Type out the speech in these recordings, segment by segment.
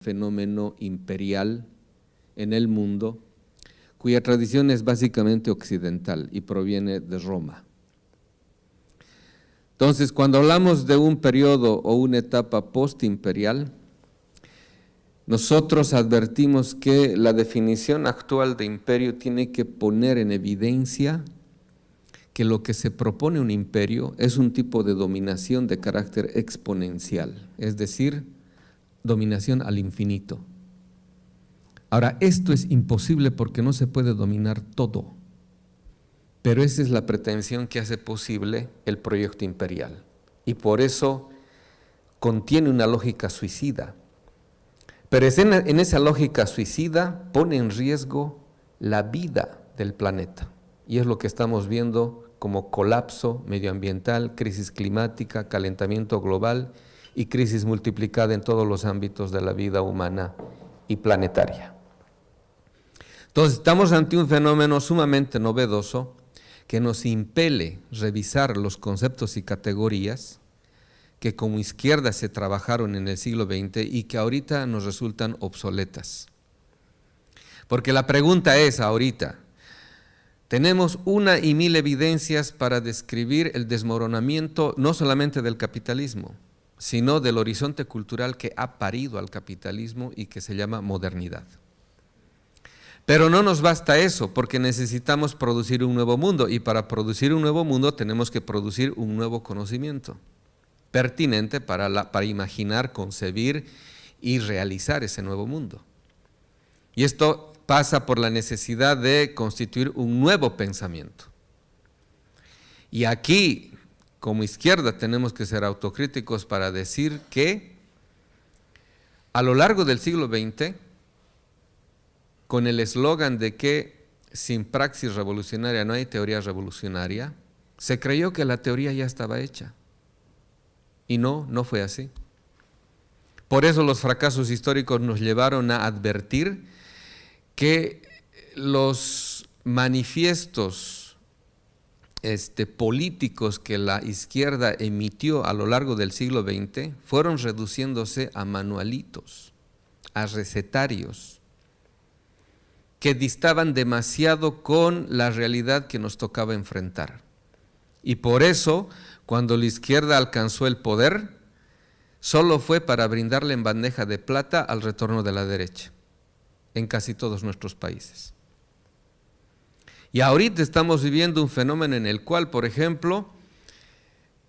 fenómeno imperial en el mundo, cuya tradición es básicamente occidental y proviene de Roma. Entonces, cuando hablamos de un periodo o una etapa postimperial, nosotros advertimos que la definición actual de imperio tiene que poner en evidencia que lo que se propone un imperio es un tipo de dominación de carácter exponencial, es decir, dominación al infinito. Ahora, esto es imposible porque no se puede dominar todo, pero esa es la pretensión que hace posible el proyecto imperial y por eso contiene una lógica suicida. Pero en esa lógica suicida pone en riesgo la vida del planeta y es lo que estamos viendo como colapso medioambiental, crisis climática, calentamiento global y crisis multiplicada en todos los ámbitos de la vida humana y planetaria. Entonces estamos ante un fenómeno sumamente novedoso que nos impele revisar los conceptos y categorías que como izquierda se trabajaron en el siglo XX y que ahorita nos resultan obsoletas. Porque la pregunta es ahorita, tenemos una y mil evidencias para describir el desmoronamiento no solamente del capitalismo, sino del horizonte cultural que ha parido al capitalismo y que se llama modernidad. Pero no nos basta eso, porque necesitamos producir un nuevo mundo y para producir un nuevo mundo tenemos que producir un nuevo conocimiento pertinente para imaginar, concebir y realizar ese nuevo mundo. Y esto pasa por la necesidad de constituir un nuevo pensamiento. Y aquí, como izquierda, tenemos que ser autocríticos para decir que a lo largo del siglo XX, con el eslogan de que sin praxis revolucionaria no hay teoría revolucionaria, se creyó que la teoría ya estaba hecha. Y no fue así. Por eso los fracasos históricos nos llevaron a advertir que los manifiestos políticos que la izquierda emitió a lo largo del siglo XX fueron reduciéndose a manualitos, a recetarios, que distaban demasiado con la realidad que nos tocaba enfrentar. Y por eso, cuando la izquierda alcanzó el poder, solo fue para brindarle en bandeja de plata al retorno de la derecha, en casi todos nuestros países. Y ahorita estamos viviendo un fenómeno en el cual, por ejemplo,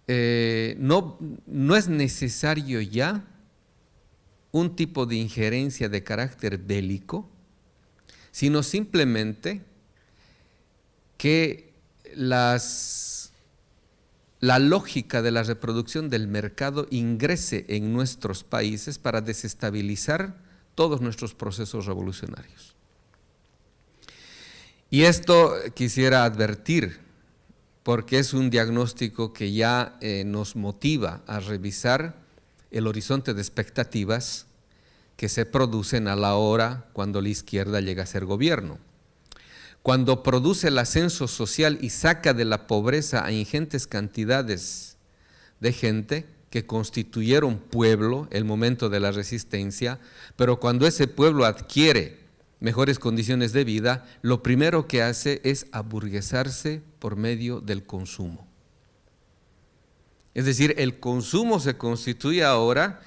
no es necesario ya un tipo de injerencia de carácter bélico, sino simplemente que la lógica de la reproducción del mercado ingrese en nuestros países para desestabilizar todos nuestros procesos revolucionarios. Y esto quisiera advertir, porque es un diagnóstico que ya nos motiva a revisar el horizonte de expectativas que se producen a la hora cuando la izquierda llega a ser gobierno. Cuando produce el ascenso social y saca de la pobreza a ingentes cantidades de gente que constituyeron pueblo, el momento de la resistencia, pero cuando ese pueblo adquiere mejores condiciones de vida, lo primero que hace es aburguesarse por medio del consumo. Es decir, el consumo se constituye ahora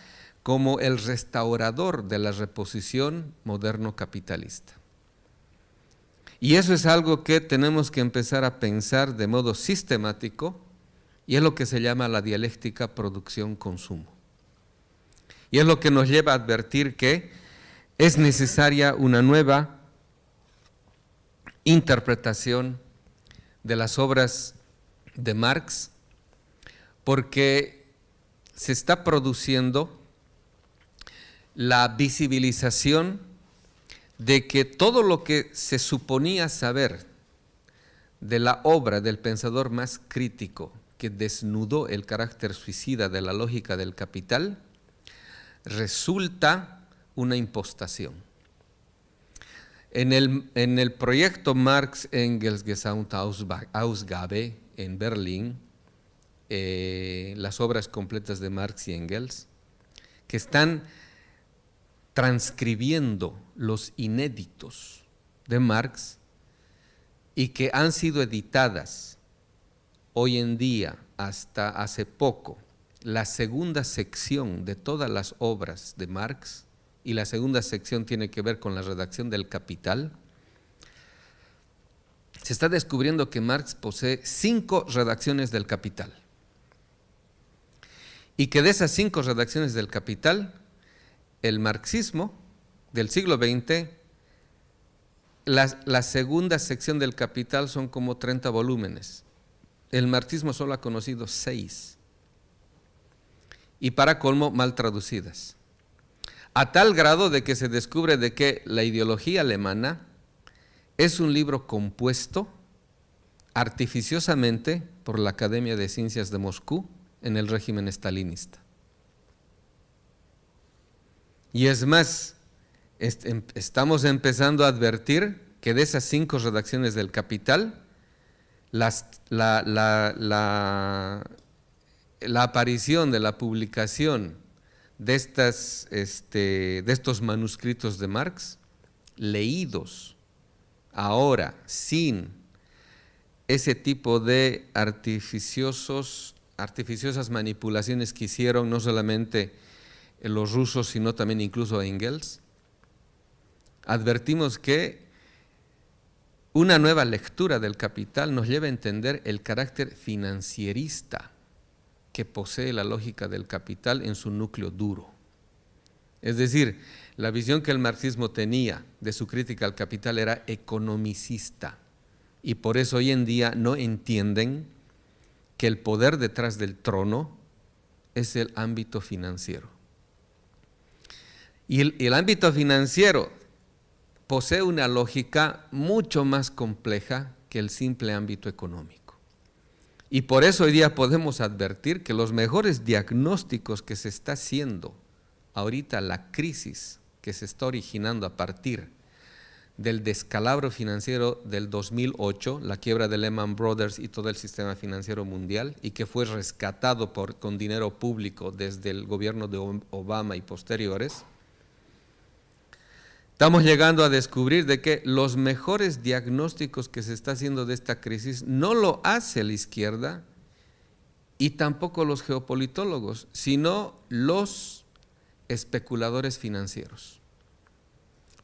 como el restaurador de la reposición moderno-capitalista. Y eso es algo que tenemos que empezar a pensar de modo sistemático y es lo que se llama la dialéctica producción-consumo. Y es lo que nos lleva a advertir que es necesaria una nueva interpretación de las obras de Marx porque se está produciendo la visibilización de que todo lo que se suponía saber de la obra del pensador más crítico que desnudó el carácter suicida de la lógica del capital, resulta una impostación. En el proyecto Marx-Engels Gesamtausgabe en Berlín, las obras completas de Marx y Engels, que están transcribiendo los inéditos de Marx y que han sido editadas hoy en día, hasta hace poco, la segunda sección de todas las obras de Marx, y la segunda sección tiene que ver con la redacción del Capital, se está descubriendo que Marx posee 5 redacciones del Capital. Y que de esas 5 redacciones del Capital, el marxismo del siglo XX, la segunda sección del Capital son como 30 volúmenes. El marxismo solo ha conocido 6. Y para colmo, mal traducidas. A tal grado de que se descubre de que la ideología alemana es un libro compuesto artificiosamente por la Academia de Ciencias de Moscú en el régimen estalinista. Y es más, estamos empezando a advertir que de esas 5 redacciones del Capital, la aparición de la publicación de estos manuscritos de Marx, leídos ahora sin ese tipo de artificiosas manipulaciones que hicieron no solamente los rusos, sino también incluso Engels, advertimos que una nueva lectura del Capital nos lleva a entender el carácter financierista que posee la lógica del Capital en su núcleo duro. Es decir, la visión que el marxismo tenía de su crítica al Capital era economicista, y por eso hoy en día no entienden que el poder detrás del trono es el ámbito financiero. Y el ámbito financiero posee una lógica mucho más compleja que el simple ámbito económico. Y por eso hoy día podemos advertir que los mejores diagnósticos que se está haciendo ahorita, la crisis que se está originando a partir del descalabro financiero del 2008, la quiebra de Lehman Brothers y todo el sistema financiero mundial, y que fue rescatado con dinero público desde el gobierno de Obama y posteriores, estamos llegando a descubrir de que los mejores diagnósticos que se está haciendo de esta crisis no lo hace la izquierda y tampoco los geopolitólogos, sino los especuladores financieros.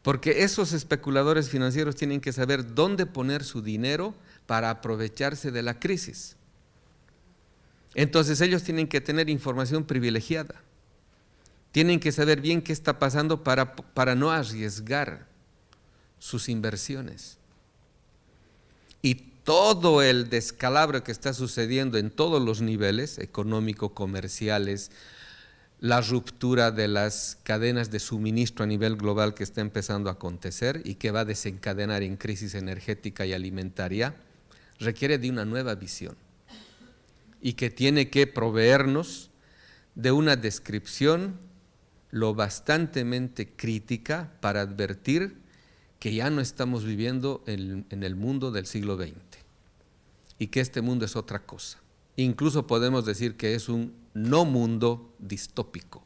Porque esos especuladores financieros tienen que saber dónde poner su dinero para aprovecharse de la crisis. Entonces ellos tienen que tener información privilegiada. Tienen que saber bien qué está pasando para no arriesgar sus inversiones. Y todo el descalabro que está sucediendo en todos los niveles, económico, comerciales, la ruptura de las cadenas de suministro a nivel global que está empezando a acontecer y que va a desencadenar en crisis energética y alimentaria, requiere de una nueva visión y que tiene que proveernos de una descripción lo bastantemente crítica para advertir que ya no estamos viviendo en el mundo del siglo XX y que este mundo es otra cosa. Incluso podemos decir que es un no mundo distópico.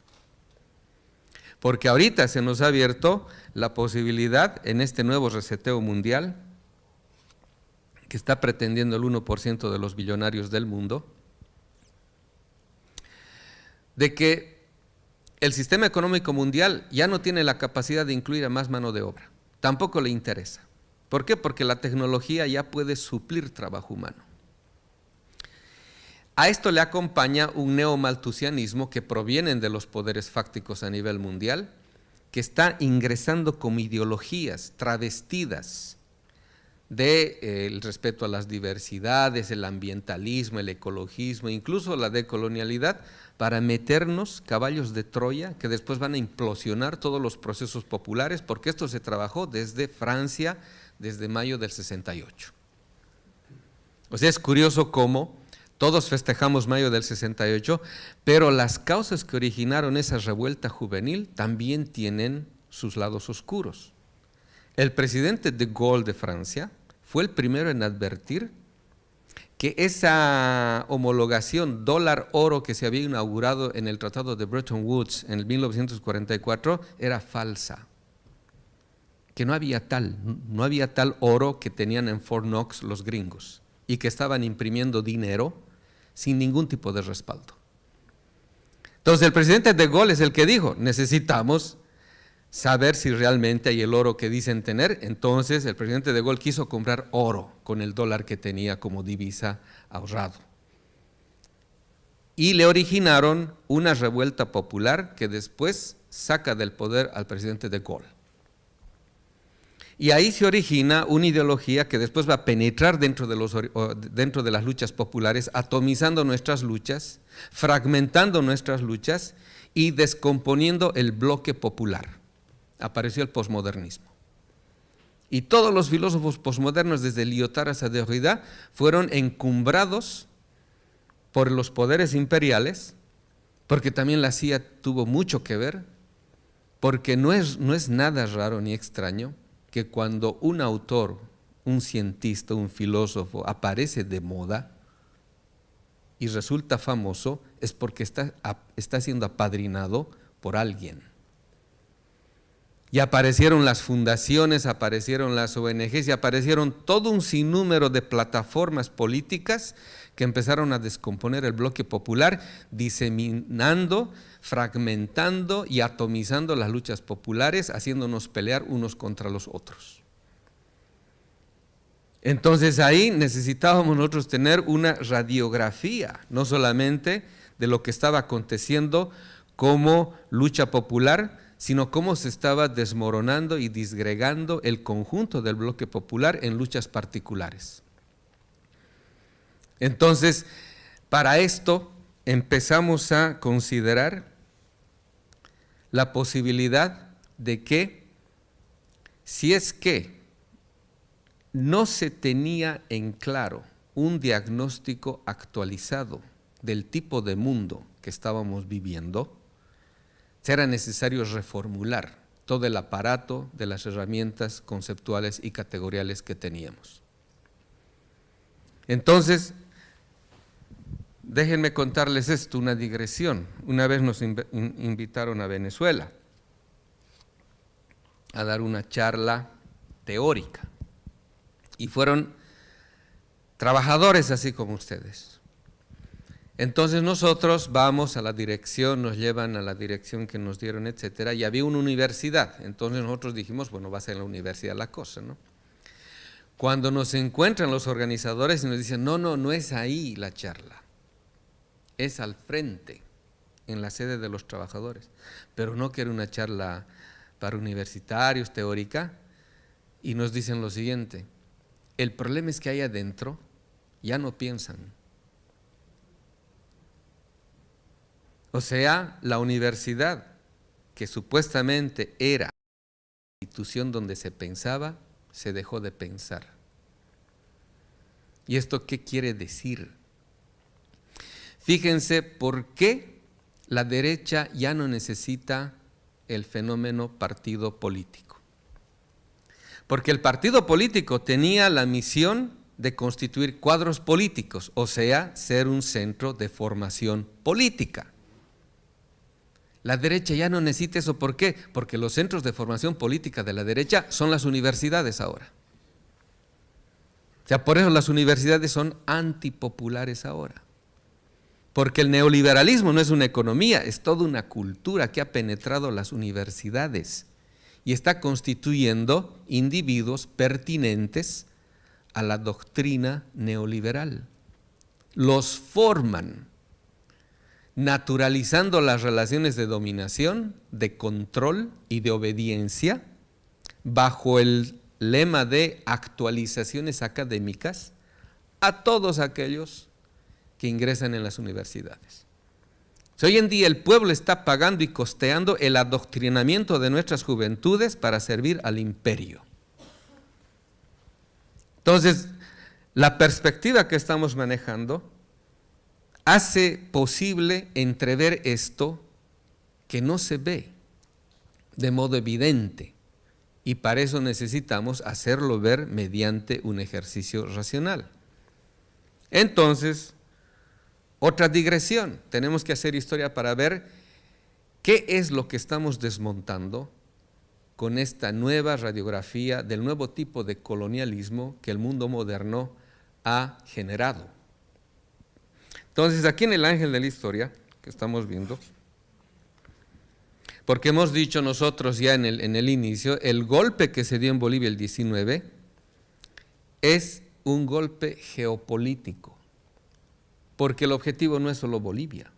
Porque ahorita se nos ha abierto la posibilidad en este nuevo reseteo mundial que está pretendiendo el 1% de los billonarios del mundo, de que el sistema económico mundial ya no tiene la capacidad de incluir a más mano de obra. Tampoco le interesa. ¿Por qué? Porque la tecnología ya puede suplir trabajo humano. A esto le acompaña un neomalthusianismo que provienen de los poderes fácticos a nivel mundial, que está ingresando como ideologías travestidas del respeto a las diversidades, el ambientalismo, el ecologismo, incluso la decolonialidad, para meternos caballos de Troya que después van a implosionar todos los procesos populares, porque esto se trabajó desde Francia, desde mayo del 68. O sea, es curioso cómo todos festejamos mayo del 68, pero las causas que originaron esa revuelta juvenil también tienen sus lados oscuros. El presidente de Gaulle de Francia fue el primero en advertir que esa homologación dólar-oro que se había inaugurado en el Tratado de Bretton Woods en el 1944 era falsa, que no había tal oro que tenían en Fort Knox los gringos y que estaban imprimiendo dinero sin ningún tipo de respaldo. Entonces el presidente de Gaulle es el que dijo, necesitamos saber si realmente hay el oro que dicen tener. Entonces el presidente de Gaulle quiso comprar oro con el dólar que tenía como divisa ahorrado. Y le originaron una revuelta popular que después saca del poder al presidente de Gaulle. Y ahí se origina una ideología que después va a penetrar dentro de las luchas populares, atomizando nuestras luchas, fragmentando nuestras luchas y descomponiendo el bloque popular. Apareció el posmodernismo. Y todos los filósofos posmodernos, desde Lyotard hasta Derrida, fueron encumbrados por los poderes imperiales, porque también la CIA tuvo mucho que ver, porque no es nada raro ni extraño que cuando un autor, un cientista, un filósofo aparece de moda y resulta famoso, es porque está siendo apadrinado por alguien. Y aparecieron las fundaciones, aparecieron las ONGs y aparecieron todo un sinnúmero de plataformas políticas que empezaron a descomponer el bloque popular, diseminando, fragmentando y atomizando las luchas populares, haciéndonos pelear unos contra los otros. Entonces ahí necesitábamos nosotros tener una radiografía, no solamente de lo que estaba aconteciendo como lucha popular, sino cómo se estaba desmoronando y disgregando el conjunto del bloque popular en luchas particulares. Entonces, para esto empezamos a considerar la posibilidad de que, si es que no se tenía en claro un diagnóstico actualizado del tipo de mundo que estábamos viviendo, será necesario reformular todo el aparato de las herramientas conceptuales y categoriales que teníamos. Entonces, déjenme contarles esto, una digresión. Una vez nos invitaron a Venezuela a dar una charla teórica y fueron trabajadores así como ustedes. Entonces nosotros vamos a la dirección, nos llevan a la dirección que nos dieron, etcétera, y había una universidad. Entonces nosotros dijimos, bueno, va a ser en la universidad la cosa, ¿no? Cuando nos encuentran los organizadores y nos dicen, no es ahí la charla, es al frente, en la sede de los trabajadores, pero no que era una charla para universitarios, teórica, y nos dicen lo siguiente, el problema es que ahí adentro ya no piensan. O sea, la universidad, que supuestamente era la institución donde se pensaba, se dejó de pensar. ¿Y esto qué quiere decir? Fíjense por qué la derecha ya no necesita el fenómeno partido político. Porque el partido político tenía la misión de constituir cuadros políticos, o sea, ser un centro de formación política. La derecha ya no necesita eso. ¿Por qué? Porque los centros de formación política de la derecha son las universidades ahora. O sea, por eso las universidades son antipopulares ahora. Porque el neoliberalismo no es una economía, es toda una cultura que ha penetrado las universidades y está constituyendo individuos pertinentes a la doctrina neoliberal. Los forman, naturalizando las relaciones de dominación, de control y de obediencia, bajo el lema de actualizaciones académicas a todos aquellos que ingresan en las universidades. Hoy en día el pueblo está pagando y costeando el adoctrinamiento de nuestras juventudes para servir al imperio. Entonces, la perspectiva que estamos manejando hace posible entrever esto que no se ve de modo evidente y para eso necesitamos hacerlo ver mediante un ejercicio racional. Entonces, otra digresión. Tenemos que hacer historia para ver qué es lo que estamos desmontando con esta nueva radiografía del nuevo tipo de colonialismo que el mundo moderno ha generado. Entonces, aquí en el ángel de la historia que estamos viendo, porque hemos dicho nosotros ya en el inicio, el golpe que se dio en Bolivia el 19 es un golpe geopolítico, porque el objetivo no es solo Bolivia.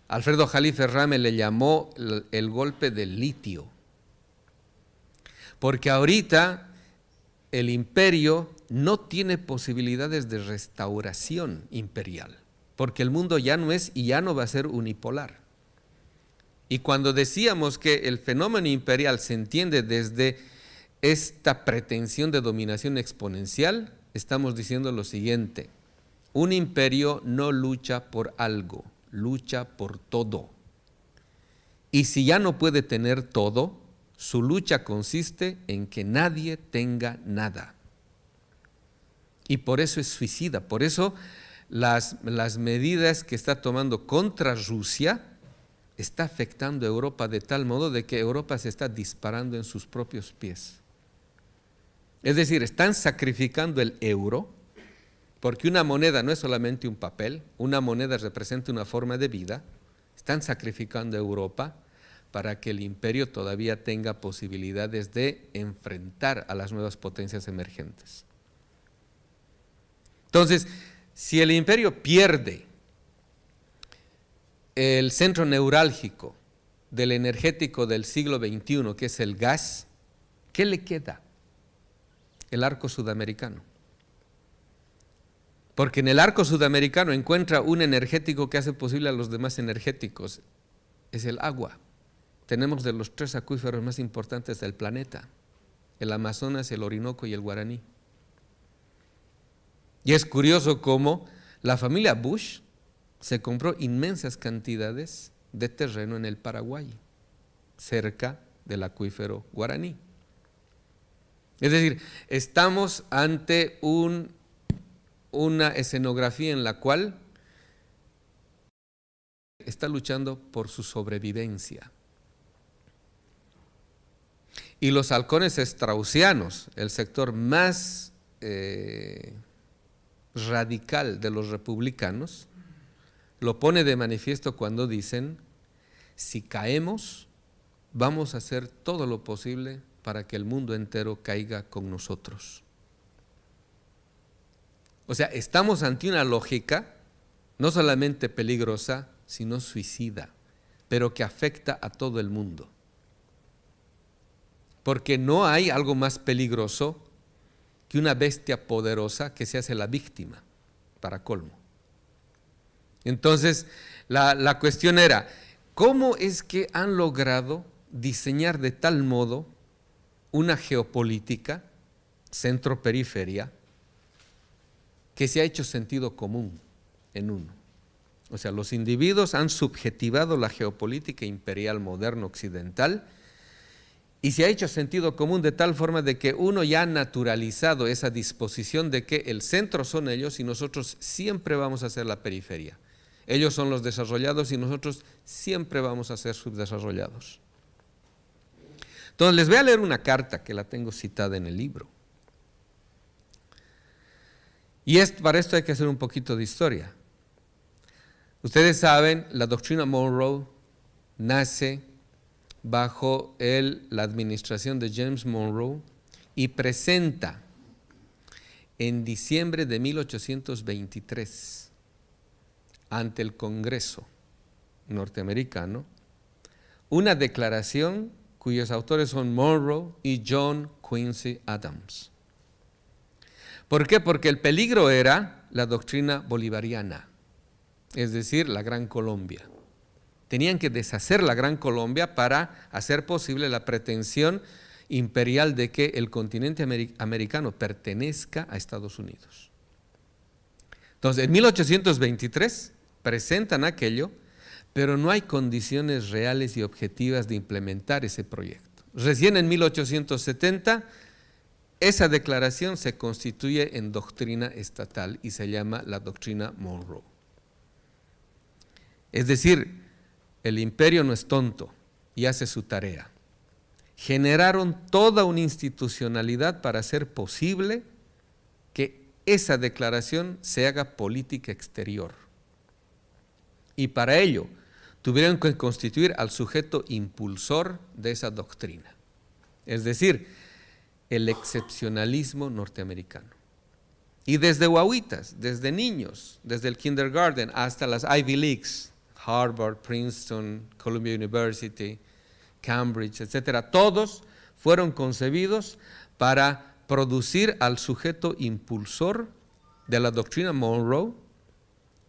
Alfredo Jalife Rame le llamó el golpe del litio, porque ahorita el imperio no tiene posibilidades de restauración imperial, porque el mundo ya no es y ya no va a ser unipolar. Y cuando decíamos que el fenómeno imperial se entiende desde esta pretensión de dominación exponencial, estamos diciendo lo siguiente: un imperio no lucha por algo, lucha por todo. Y si ya no puede tener todo, su lucha consiste en que nadie tenga nada. Y por eso es suicida, por eso las medidas que está tomando contra Rusia está afectando a Europa de tal modo de que Europa se está disparando en sus propios pies. Es decir, están sacrificando el euro, porque una moneda no es solamente un papel, una moneda representa una forma de vida. Están sacrificando a Europa para que el imperio todavía tenga posibilidades de enfrentar a las nuevas potencias emergentes. Entonces, si el imperio pierde el centro neurálgico del energético del siglo XXI, que es el gas, ¿qué le queda? El arco sudamericano. Porque en el arco sudamericano encuentra un energético que hace posible a los demás energéticos, es el agua. Tenemos de los 3 acuíferos más importantes del planeta, el Amazonas, el Orinoco y el Guaraní. Y es curioso cómo la familia Bush se compró inmensas cantidades de terreno en el Paraguay, cerca del acuífero Guaraní. Es decir, estamos ante una escenografía en la cual está luchando por su sobrevivencia. Y los halcones straussianos, el sector más radical de los republicanos, lo pone de manifiesto cuando dicen: si caemos, vamos a hacer todo lo posible para que el mundo entero caiga con nosotros. O sea, estamos ante una lógica no solamente peligrosa, sino suicida, pero que afecta a todo el mundo. Porque no hay algo más peligroso que una bestia poderosa que se hace la víctima, para colmo. Entonces, la cuestión era, ¿cómo es que han logrado diseñar de tal modo una geopolítica, centro-periferia, que se ha hecho sentido común en uno? O sea, los individuos han subjetivado la geopolítica imperial moderna occidental y se ha hecho sentido común de tal forma de que uno ya ha naturalizado esa disposición de que el centro son ellos y nosotros siempre vamos a ser la periferia. Ellos son los desarrollados y nosotros siempre vamos a ser subdesarrollados. Entonces, les voy a leer una carta que la tengo citada en el libro. Y para esto hay que hacer un poquito de historia. Ustedes saben, la doctrina Monroe nace bajo la administración de James Monroe y presenta en diciembre de 1823 ante el Congreso norteamericano una declaración cuyos autores son Monroe y John Quincy Adams. ¿Por qué? Porque el peligro era la doctrina bolivariana, es decir, la Gran Colombia. Tenían que deshacer la Gran Colombia para hacer posible la pretensión imperial de que el continente americano pertenezca a Estados Unidos. Entonces, en 1823 presentan aquello, pero no hay condiciones reales y objetivas de implementar ese proyecto. Recién en 1870 esa declaración se constituye en doctrina estatal y se llama la doctrina Monroe. Es decir, el imperio no es tonto y hace su tarea. Generaron toda una institucionalidad para hacer posible que esa declaración se haga política exterior. Y para ello tuvieron que constituir al sujeto impulsor de esa doctrina. Es decir, el excepcionalismo norteamericano. Y desde guaguitas, desde niños, desde el kindergarten hasta las Ivy Leagues, Harvard, Princeton, Columbia University, Cambridge, etcétera, todos fueron concebidos para producir al sujeto impulsor de la doctrina Monroe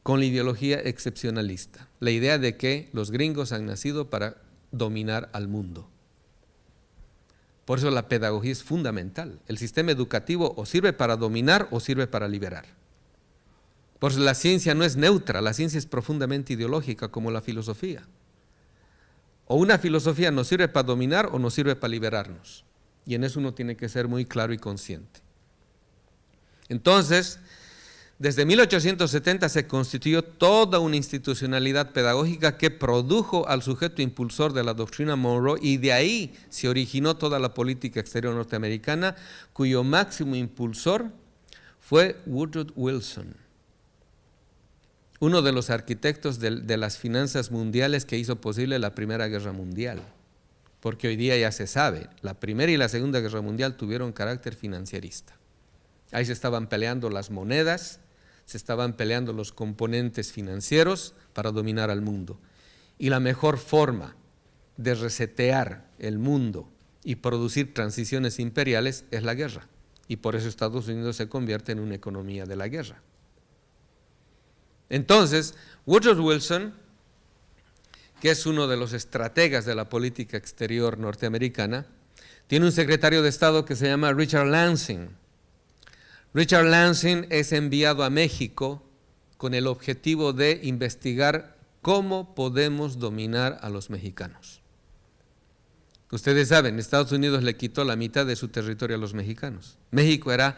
con la ideología excepcionalista, la idea de que los gringos han nacido para dominar al mundo. Por eso la pedagogía es fundamental. El sistema educativo o sirve para dominar o sirve para liberar. Por eso la ciencia no es neutra, la ciencia es profundamente ideológica como la filosofía. O una filosofía nos sirve para dominar o nos sirve para liberarnos. Y en eso uno tiene que ser muy claro y consciente. Entonces, desde 1870 se constituyó toda una institucionalidad pedagógica que produjo al sujeto impulsor de la doctrina Monroe y de ahí se originó toda la política exterior norteamericana, cuyo máximo impulsor fue Woodrow Wilson, uno de los arquitectos de las finanzas mundiales que hizo posible la Primera Guerra Mundial. Porque hoy día ya se sabe, la Primera y la Segunda Guerra Mundial tuvieron carácter financierista. Ahí se estaban peleando las monedas, se estaban peleando los componentes financieros para dominar al mundo. Y la mejor forma de resetear el mundo y producir transiciones imperiales es la guerra. Y por eso Estados Unidos se convierte en una economía de la guerra. Entonces, Woodrow Wilson, que es uno de los estrategas de la política exterior norteamericana, tiene un secretario de Estado que se llama Richard Lansing. Richard Lansing es enviado a México con el objetivo de investigar cómo podemos dominar a los mexicanos. Ustedes saben, Estados Unidos le quitó la mitad de su territorio a los mexicanos. México era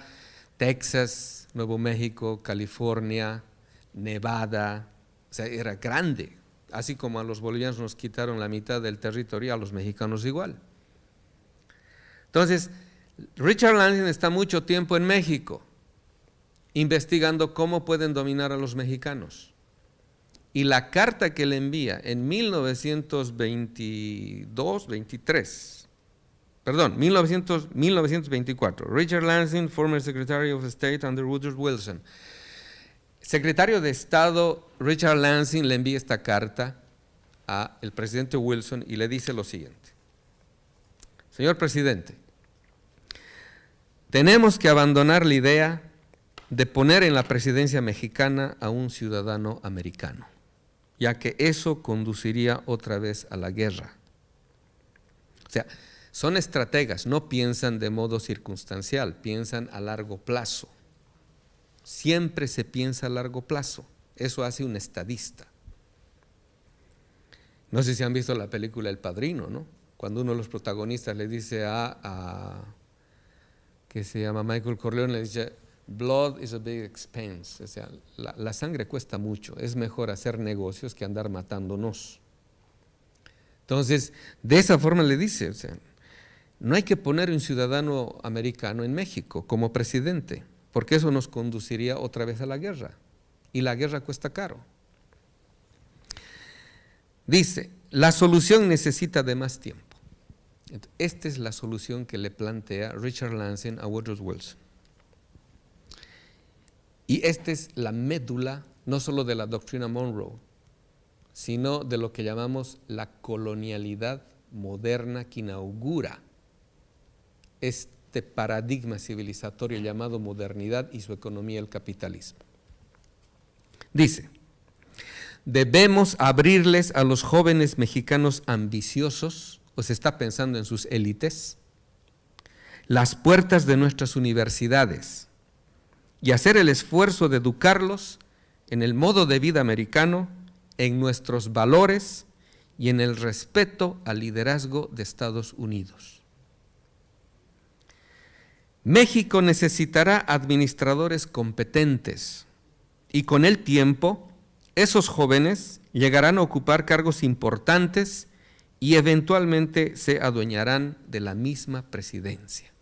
Texas, Nuevo México, California, Nevada, o sea, era grande. Así como a los bolivianos nos quitaron la mitad del territorio, a los mexicanos igual. Entonces, Richard Lansing está mucho tiempo en México investigando cómo pueden dominar a los mexicanos. Y la carta que le envía en 1924, Richard Lansing, former Secretary of State under Woodrow Wilson. Secretario de Estado Richard Lansing le envía esta carta al presidente Wilson y le dice lo siguiente: señor presidente, tenemos que abandonar la idea de poner en la presidencia mexicana a un ciudadano americano, ya que eso conduciría otra vez a la guerra. O sea, son estrategas, no piensan de modo circunstancial, piensan a largo plazo. Siempre se piensa a largo plazo, eso hace un estadista. No sé si han visto la película El Padrino, ¿no? Cuando uno de los protagonistas le dice que se llama Michael Corleone, le dice, blood is a big expense, o sea, la sangre cuesta mucho, es mejor hacer negocios que andar matándonos. Entonces, de esa forma le dice, o sea, no hay que poner un ciudadano americano en México como presidente, porque eso nos conduciría otra vez a la guerra, y la guerra cuesta caro. Dice, la solución necesita de más tiempo. Esta es la solución que le plantea Richard Lansing a Woodrow Wilson. Y esta es la médula no solo de la doctrina Monroe, sino de lo que llamamos la colonialidad moderna que inaugura este paradigma civilizatorio llamado modernidad y su economía, el capitalismo. Dice, debemos abrirles a los jóvenes mexicanos ambiciosos, o se está pensando en sus élites, las puertas de nuestras universidades y hacer el esfuerzo de educarlos en el modo de vida americano, en nuestros valores y en el respeto al liderazgo de Estados Unidos. México necesitará administradores competentes y con el tiempo esos jóvenes llegarán a ocupar cargos importantes y eventualmente se adueñarán de la misma presidencia.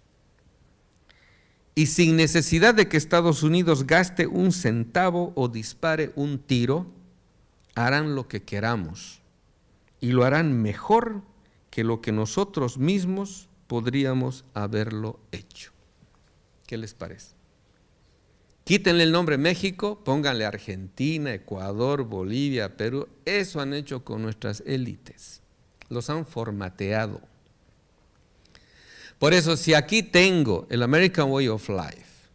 Y sin necesidad de que Estados Unidos gaste un centavo o dispare un tiro, harán lo que queramos y lo harán mejor que lo que nosotros mismos podríamos haberlo hecho. ¿Qué les parece? Quítenle el nombre México, pónganle Argentina, Ecuador, Bolivia, Perú. Eso han hecho con nuestras élites. Los han formateado. Por eso, si aquí tengo el American Way of Life,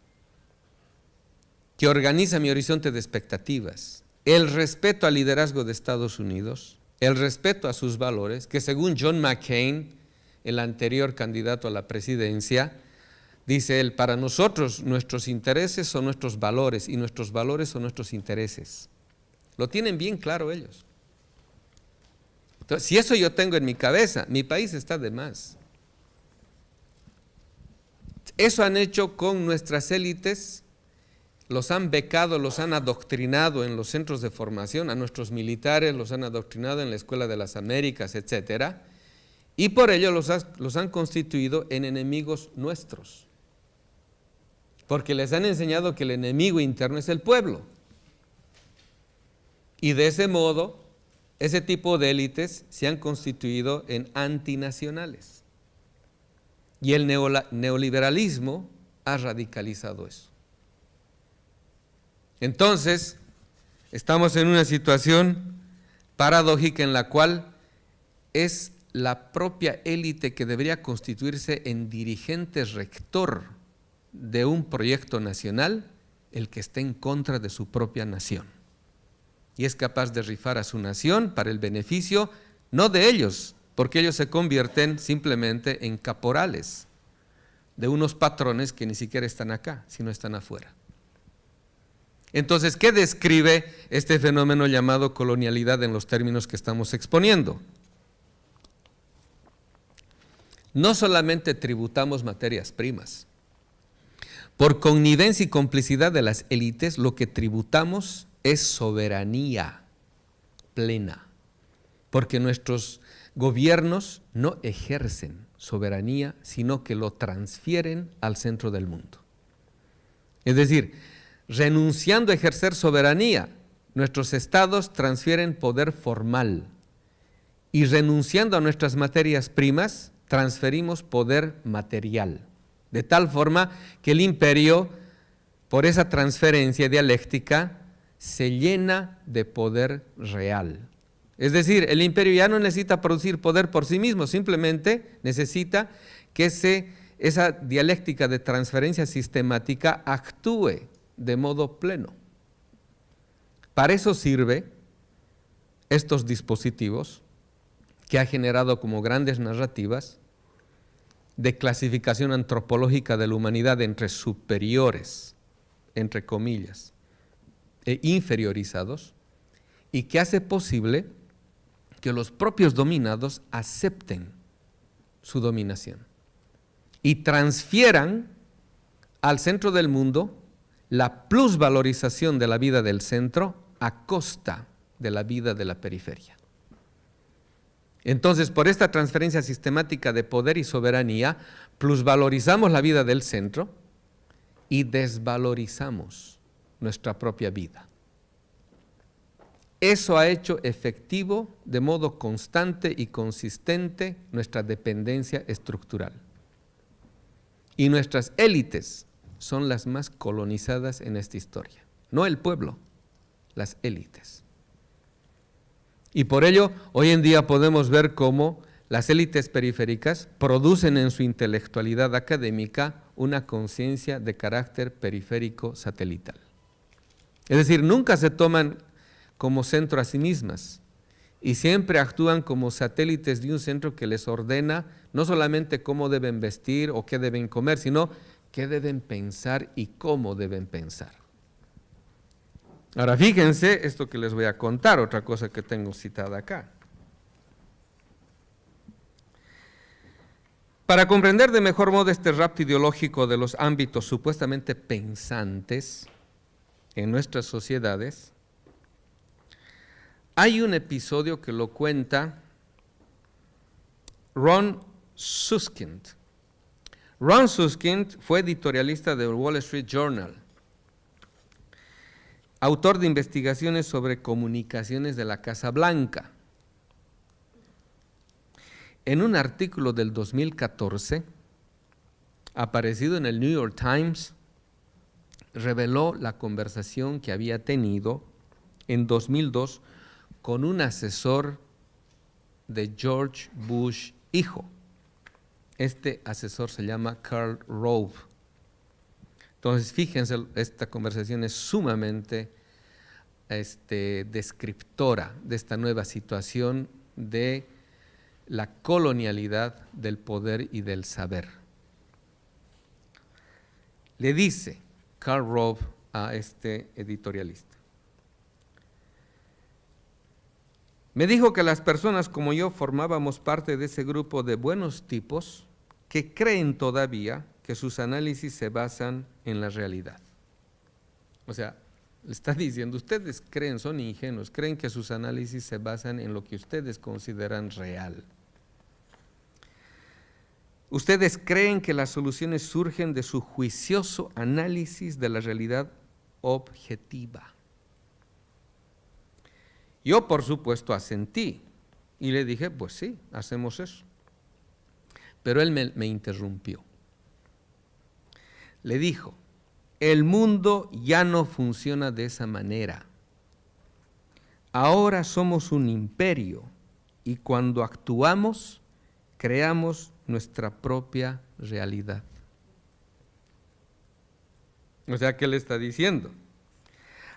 que organiza mi horizonte de expectativas, el respeto al liderazgo de Estados Unidos, el respeto a sus valores, que según John McCain, el anterior candidato a la presidencia, dice él, para nosotros nuestros intereses son nuestros valores y nuestros valores son nuestros intereses. Lo tienen bien claro ellos. Entonces, si eso yo tengo en mi cabeza, mi país está de más. Eso han hecho con nuestras élites, los han becado, los han adoctrinado en los centros de formación, a nuestros militares los han adoctrinado en la Escuela de las Américas, etcétera, y por ello los han constituido en enemigos nuestros. Porque les han enseñado que el enemigo interno es el pueblo. Y de ese modo, ese tipo de élites se han constituido en antinacionales. Y el neoliberalismo ha radicalizado eso. Entonces, estamos en una situación paradójica en la cual es la propia élite que debería constituirse en dirigente rector de un proyecto nacional, el que esté en contra de su propia nación. Y es capaz de rifar a su nación para el beneficio, no de ellos, porque ellos se convierten simplemente en caporales de unos patrones que ni siquiera están acá, sino están afuera. Entonces, ¿qué describe este fenómeno llamado colonialidad en los términos que estamos exponiendo? No solamente tributamos materias primas. Por connivencia y complicidad de las élites, lo que tributamos es soberanía plena, porque nuestros gobiernos no ejercen soberanía, sino que lo transfieren al centro del mundo. Es decir, renunciando a ejercer soberanía, nuestros estados transfieren poder formal y renunciando a nuestras materias primas, transferimos poder material. De tal forma que el imperio, por esa transferencia dialéctica, se llena de poder real. Es decir, el imperio ya no necesita producir poder por sí mismo, simplemente necesita que esa dialéctica de transferencia sistemática actúe de modo pleno. Para eso sirve estos dispositivos que ha generado como grandes narrativas de clasificación antropológica de la humanidad entre superiores, entre comillas, e inferiorizados, y que hace posible que los propios dominados acepten su dominación y transfieran al centro del mundo la plusvalorización de la vida del centro a costa de la vida de la periferia. Entonces, por esta transferencia sistemática de poder y soberanía, plusvalorizamos la vida del centro y desvalorizamos nuestra propia vida. Eso ha hecho efectivo de modo constante y consistente nuestra dependencia estructural. Y nuestras élites son las más colonizadas en esta historia. No el pueblo, las élites. Y por ello, hoy en día podemos ver cómo las élites periféricas producen en su intelectualidad académica una conciencia de carácter periférico satelital. Es decir, nunca se toman como centro a sí mismas y siempre actúan como satélites de un centro que les ordena no solamente cómo deben vestir o qué deben comer, sino qué deben pensar y cómo deben pensar. Ahora fíjense esto que les voy a contar, otra cosa que tengo citada acá. Para comprender de mejor modo este rapto ideológico de los ámbitos supuestamente pensantes en nuestras sociedades, hay un episodio que lo cuenta Ron Suskind. Ron Suskind fue editorialista del Wall Street Journal, autor de investigaciones sobre comunicaciones de la Casa Blanca. En un artículo del 2014, aparecido en el New York Times, reveló la conversación que había tenido en 2002 con un asesor de George Bush hijo. Este asesor se llama Karl Rove. Entonces, fíjense, esta conversación es sumamente descriptora de esta nueva situación de la colonialidad del poder y del saber. Le dice Karl Rove a este editorialista: me dijo que las personas como yo formábamos parte de ese grupo de buenos tipos que creen todavía que sus análisis se basan en la realidad. O sea, le está diciendo, ustedes creen, son ingenuos, creen que sus análisis se basan en lo que ustedes consideran real. Ustedes creen que las soluciones surgen de su juicioso análisis de la realidad objetiva. Yo, por supuesto, asentí y le dije, pues sí, hacemos eso. Pero él me interrumpió. Le dijo, el mundo ya no funciona de esa manera. Ahora somos un imperio y cuando actuamos, creamos nuestra propia realidad. O sea, ¿qué le está diciendo?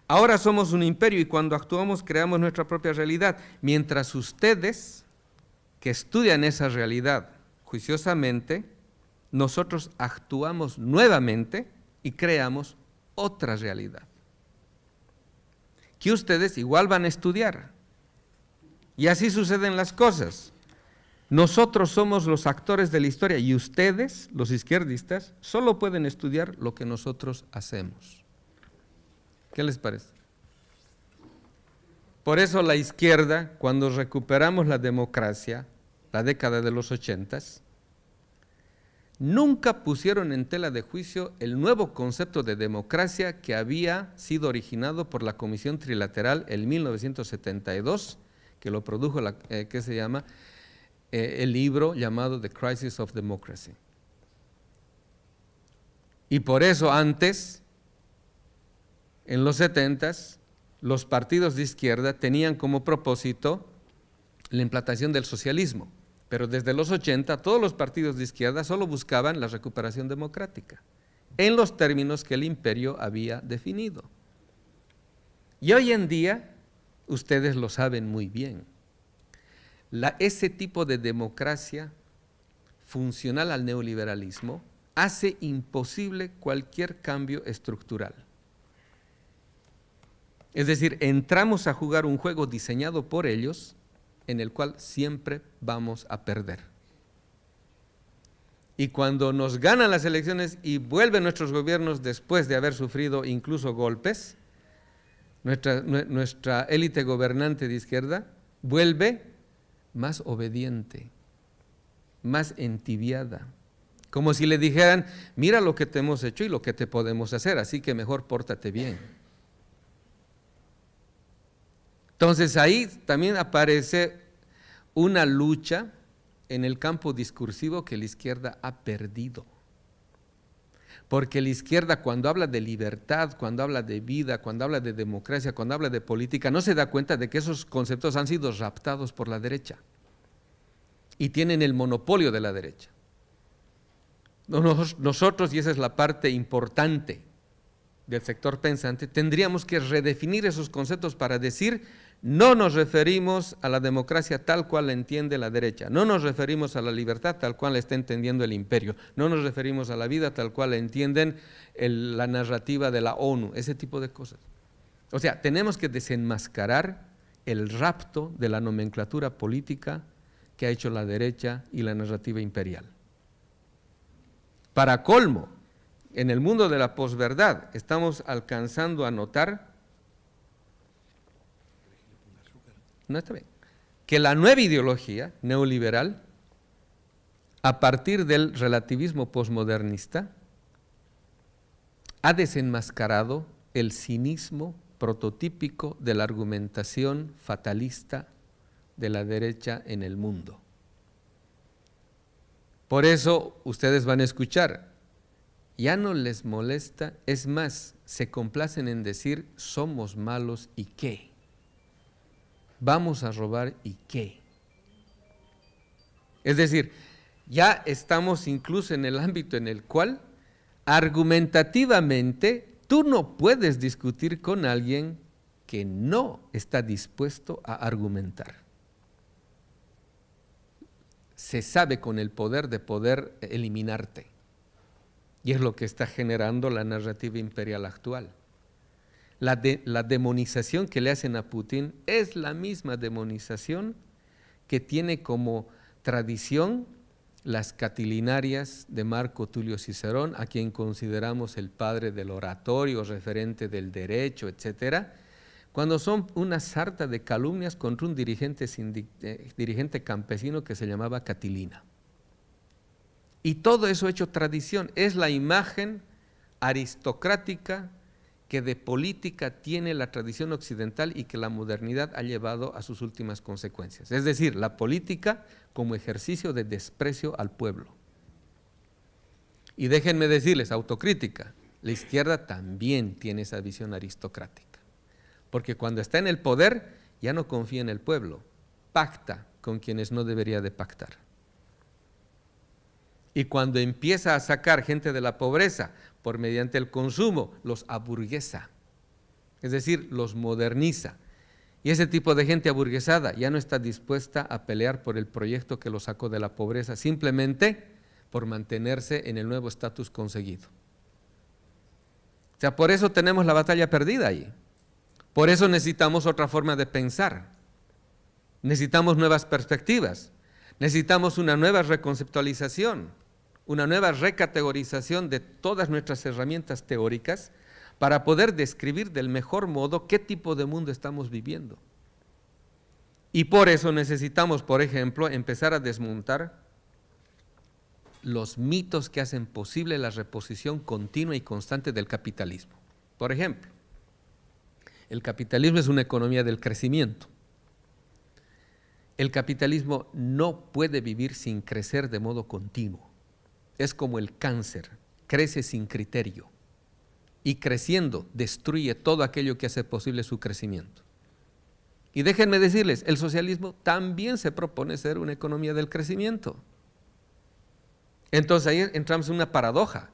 Ahora somos un imperio y cuando actuamos creamos nuestra propia realidad, mientras ustedes que estudian esa realidad juiciosamente, nosotros actuamos nuevamente y creamos otra realidad, que ustedes igual van a estudiar. Y así suceden las cosas. Nosotros somos los actores de la historia y ustedes, los izquierdistas, solo pueden estudiar lo que nosotros hacemos. ¿Qué les parece? Por eso la izquierda, cuando recuperamos la democracia, la década de los 80s, nunca pusieron en tela de juicio el nuevo concepto de democracia que había sido originado por la Comisión Trilateral en 1972, que lo produjo, que se llama el libro llamado The Crisis of Democracy. Y por eso antes, en los 70s, los partidos de izquierda tenían como propósito la implantación del socialismo, pero desde los 80 todos los partidos de izquierda solo buscaban la recuperación democrática, en los términos que el imperio había definido. Y hoy en día, ustedes lo saben muy bien, ese tipo de democracia funcional al neoliberalismo hace imposible cualquier cambio estructural. Es decir, entramos a jugar un juego diseñado por ellos en el cual siempre vamos a perder. Y cuando nos ganan las elecciones y vuelven nuestros gobiernos después de haber sufrido incluso golpes, nuestra élite gobernante de izquierda vuelve más obediente, más entibiada, como si le dijeran, mira lo que te hemos hecho y lo que te podemos hacer, así que mejor pórtate bien. Entonces ahí también aparece una lucha en el campo discursivo que la izquierda ha perdido. Porque la izquierda cuando habla de libertad, cuando habla de vida, cuando habla de democracia, cuando habla de política, no se da cuenta de que esos conceptos han sido raptados por la derecha y tienen el monopolio de la derecha. Nosotros, y esa es la parte importante del sector pensante, tendríamos que redefinir esos conceptos para decir, no nos referimos a la democracia tal cual la entiende la derecha, no nos referimos a la libertad tal cual la está entendiendo el imperio, no nos referimos a la vida tal cual la entienden la narrativa de la ONU, ese tipo de cosas. O sea, tenemos que desenmascarar el rapto de la nomenclatura política que ha hecho la derecha y la narrativa imperial. Para colmo, en el mundo de la posverdad estamos alcanzando a notar, no está bien, que la nueva ideología neoliberal, a partir del relativismo posmodernista, ha desenmascarado el cinismo prototípico de la argumentación fatalista de la derecha en el mundo. Por eso ustedes van a escuchar, ya no les molesta, es más, se complacen en decir somos malos y qué, vamos a robar y qué. Es decir, ya estamos incluso en el ámbito en el cual argumentativamente tú no puedes discutir con alguien que no está dispuesto a argumentar. Se sabe con el poder de poder eliminarte. Y es lo que está generando la narrativa imperial actual. La demonización que le hacen a Putin es la misma demonización que tiene como tradición las catilinarias de Marco Tulio Cicerón, a quien consideramos el padre del oratorio, referente del derecho, etcétera, cuando son una sarta de calumnias contra un dirigente campesino que se llamaba Catilina. Y todo eso hecho tradición, es la imagen aristocrática que de política tiene la tradición occidental y que la modernidad ha llevado a sus últimas consecuencias. Es decir, la política como ejercicio de desprecio al pueblo. Y déjenme decirles, autocrítica, la izquierda también tiene esa visión aristocrática. Porque cuando está en el poder, ya no confía en el pueblo, pacta con quienes no debería de pactar. Y cuando empieza a sacar gente de la pobreza por mediante el consumo, los aburguesa, es decir, los moderniza. Y ese tipo de gente aburguesada ya no está dispuesta a pelear por el proyecto que lo sacó de la pobreza, simplemente por mantenerse en el nuevo estatus conseguido. O sea, por eso tenemos la batalla perdida ahí. Por eso necesitamos otra forma de pensar. Necesitamos nuevas perspectivas. Necesitamos una nueva reconceptualización, una nueva recategorización de todas nuestras herramientas teóricas para poder describir del mejor modo qué tipo de mundo estamos viviendo. Y por eso necesitamos, por ejemplo, empezar a desmontar los mitos que hacen posible la reposición continua y constante del capitalismo. Por ejemplo, el capitalismo es una economía del crecimiento. El capitalismo no puede vivir sin crecer de modo continuo. Es como el cáncer, crece sin criterio y creciendo destruye todo aquello que hace posible su crecimiento. Y déjenme decirles, el socialismo también se propone ser una economía del crecimiento. Entonces ahí entramos en una paradoja.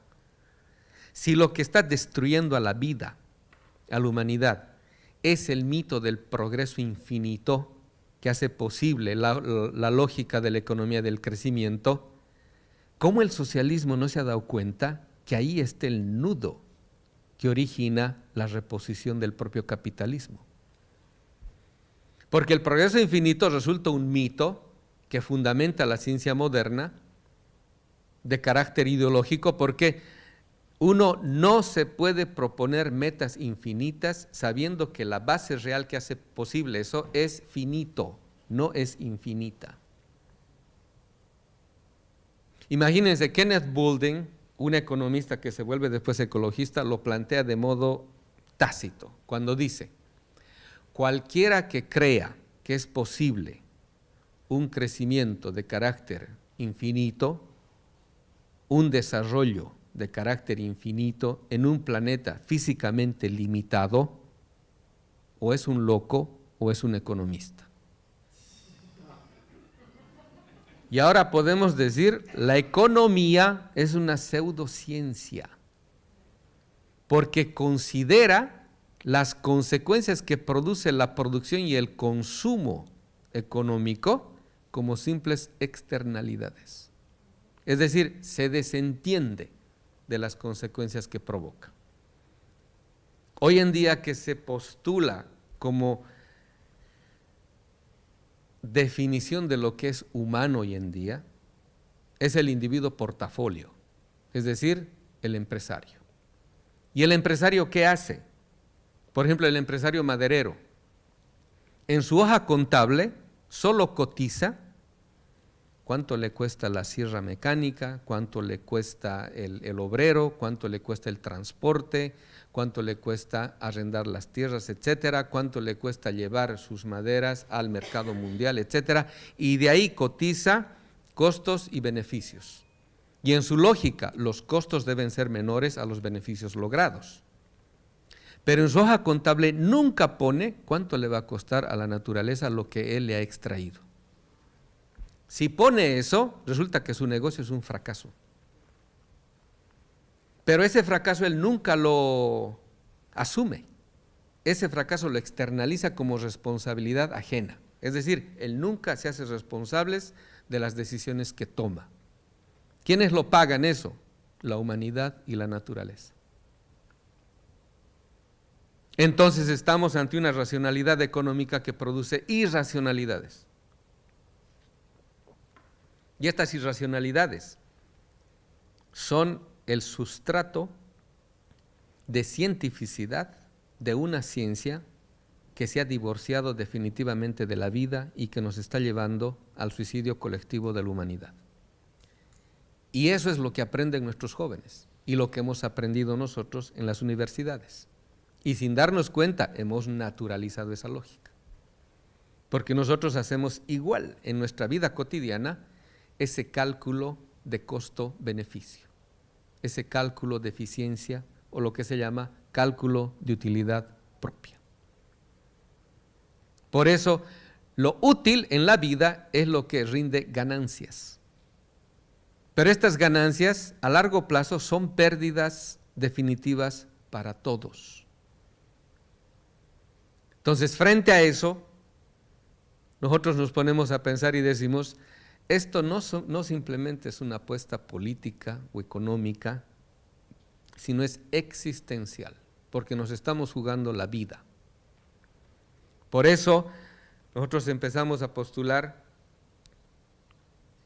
Si lo que está destruyendo a la vida, a la humanidad, es el mito del progreso infinito que hace posible la lógica de la economía del crecimiento, ¿cómo el socialismo no se ha dado cuenta que ahí está el nudo que origina la reposición del propio capitalismo? Porque el progreso infinito resulta un mito que fundamenta la ciencia moderna de carácter ideológico, porque uno no se puede proponer metas infinitas sabiendo que la base real que hace posible eso es finito, no es infinita. Imagínense, Kenneth Boulding, un economista que se vuelve después ecologista, lo plantea de modo tácito, cuando dice: cualquiera que crea que es posible un crecimiento de carácter infinito, un desarrollo de carácter infinito en un planeta físicamente limitado, o es un loco o es un economista. Y ahora podemos decir, la economía es una pseudociencia, porque considera las consecuencias que produce la producción y el consumo económico como simples externalidades. Es decir, se desentiende de las consecuencias que provoca. Hoy en día, que se postula como definición de lo que es humano hoy en día, es el individuo portafolio. es decir, el empresario. ¿Y el empresario qué hace? Por ejemplo, el empresario maderero, en su hoja contable solo cotiza cuánto le cuesta la sierra mecánica, cuánto le cuesta el obrero, cuánto le cuesta el transporte, cuánto le cuesta arrendar las tierras, etcétera, cuánto le cuesta llevar sus maderas al mercado mundial, etcétera, y de ahí cotiza costos y beneficios. Y en su lógica, los costos deben ser menores a los beneficios logrados. Pero en su hoja contable nunca pone cuánto le va a costar a la naturaleza lo que él le ha extraído. Si pone eso, resulta que su negocio es un fracaso. Pero ese fracaso él nunca lo asume. Ese fracaso lo externaliza como responsabilidad ajena. Es decir, él nunca se hace responsable de las decisiones que toma. ¿Quiénes lo pagan eso? La humanidad y la naturaleza. Entonces estamos ante una racionalidad económica que produce irracionalidades. Y estas irracionalidades son el sustrato de cientificidad de una ciencia que se ha divorciado definitivamente de la vida y que nos está llevando al suicidio colectivo de la humanidad. Y eso es lo que aprenden nuestros jóvenes y lo que hemos aprendido nosotros en las universidades. Y sin darnos cuenta hemos naturalizado esa lógica. Porque nosotros hacemos igual en nuestra vida cotidiana ese cálculo de costo-beneficio, ese cálculo de eficiencia o lo que se llama cálculo de utilidad propia. Por eso, lo útil en la vida es lo que rinde ganancias. Pero estas ganancias a largo plazo son pérdidas definitivas para todos. Entonces, frente a eso, nosotros nos ponemos a pensar y decimos, esto no simplemente es una apuesta política o económica, sino es existencial, porque nos estamos jugando la vida. Por eso, nosotros empezamos a postular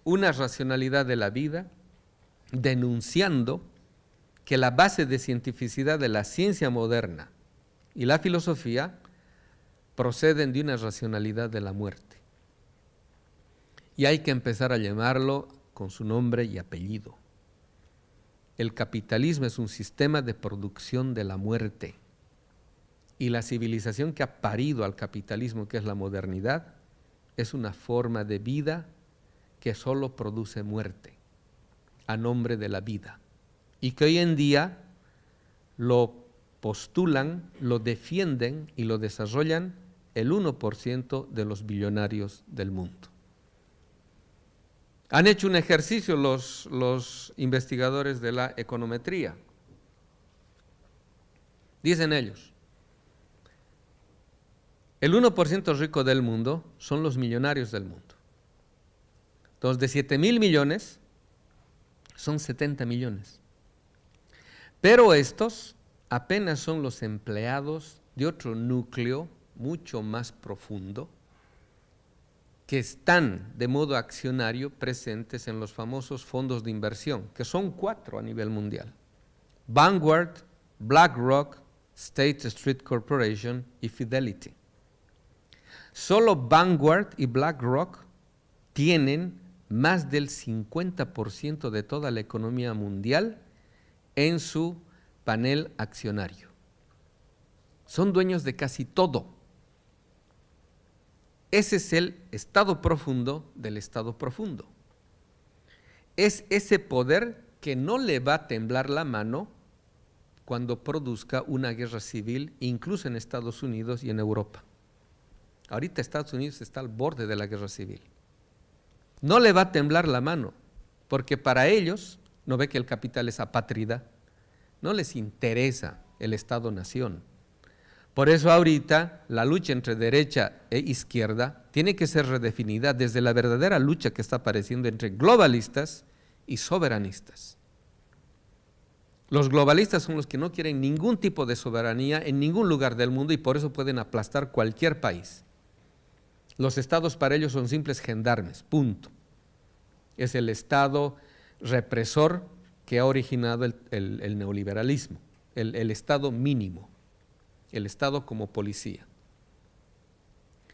una racionalidad de la vida, denunciando que la base de cientificidad de la ciencia moderna y la filosofía proceden de una racionalidad de la muerte. Y hay que empezar a llamarlo con su nombre y apellido. El capitalismo es un sistema de producción de la muerte. Y la civilización que ha parido al capitalismo, que es la modernidad, es una forma de vida que solo produce muerte a nombre de la vida. Y que hoy en día lo postulan, lo defienden y lo desarrollan el 1% de los billonarios del mundo. Han hecho un ejercicio los investigadores de la econometría. Dicen ellos, el 1% rico del mundo son los millonarios del mundo. Entonces, de 7,000 millones, son 70 millones. Pero estos apenas son los empleados de otro núcleo mucho más profundo, que están de modo accionario presentes en los famosos fondos de inversión, que son 4 a nivel mundial. Vanguard, BlackRock, State Street Corporation y Fidelity. Solo Vanguard y BlackRock tienen más del 50% de toda la economía mundial en su panel accionario. Son dueños de casi todo. Ese es el estado profundo del estado profundo. Es ese poder que no le va a temblar la mano cuando produzca una guerra civil, incluso en Estados Unidos y en Europa. Ahorita Estados Unidos está al borde de la guerra civil. No le va a temblar la mano, porque para ellos, no ve que el capital es apátrida, no les interesa el Estado-nación. Por eso ahorita la lucha entre derecha e izquierda tiene que ser redefinida desde la verdadera lucha que está apareciendo entre globalistas y soberanistas. Los globalistas son los que no quieren ningún tipo de soberanía en ningún lugar del mundo y por eso pueden aplastar cualquier país. Los estados para ellos son simples gendarmes, punto. Es el estado represor que ha originado el neoliberalismo, el Estado mínimo, el Estado como policía.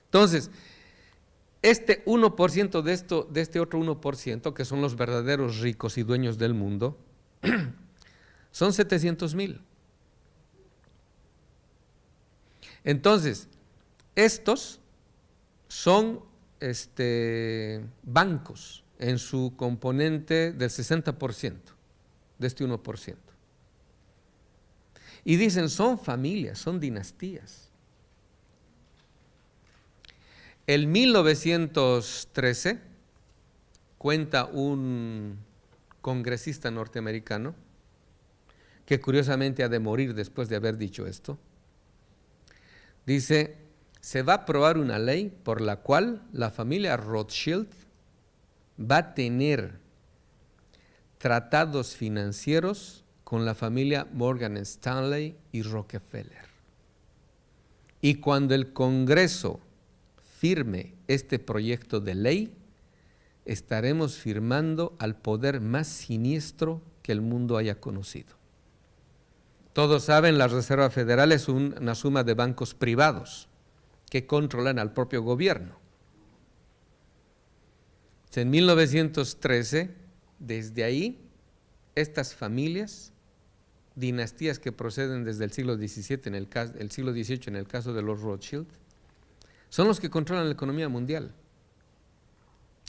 Entonces, este 1% de este otro 1%, que son los verdaderos ricos y dueños del mundo, son 700,000. Entonces, estos son bancos en su componente del 60% de este 1%. Y dicen, son familias, son dinastías. En 1913, cuenta un congresista norteamericano, que curiosamente ha de morir después de haber dicho esto, dice, se va a aprobar una ley por la cual la familia Rothschild va a tener tratados financieros con la familia Morgan Stanley y Rockefeller. Y cuando el Congreso firme este proyecto de ley, estaremos firmando al poder más siniestro que el mundo haya conocido. Todos saben, la Reserva Federal es una suma de bancos privados que controlan al propio gobierno. En 1913, desde ahí, estas familias, dinastías que proceden desde el siglo XVII, el siglo XVIII en el caso de los Rothschild, son los que controlan la economía mundial.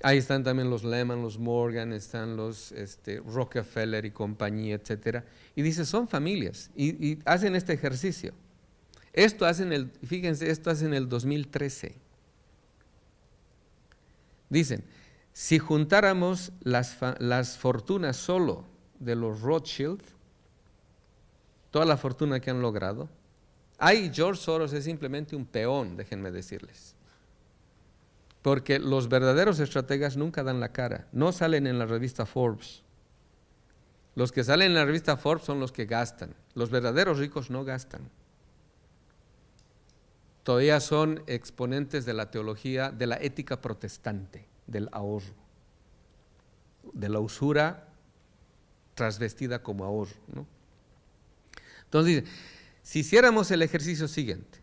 Ahí están también los Lehman, los Morgan, están los Rockefeller y compañía, etcétera. Y dice, son familias y hacen este ejercicio. Fíjense, esto hacen el 2013. Dicen, si juntáramos las fortunas solo de los Rothschild, toda la fortuna que han logrado, George Soros es simplemente un peón, déjenme decirles. Porque los verdaderos estrategas nunca dan la cara, no salen en la revista Forbes. Los que salen en la revista Forbes son los que gastan. Los verdaderos ricos no gastan. Todavía son exponentes de la teología, de la ética protestante, del ahorro, de la usura trasvestida como ahorro, ¿no? Entonces, si hiciéramos el ejercicio siguiente,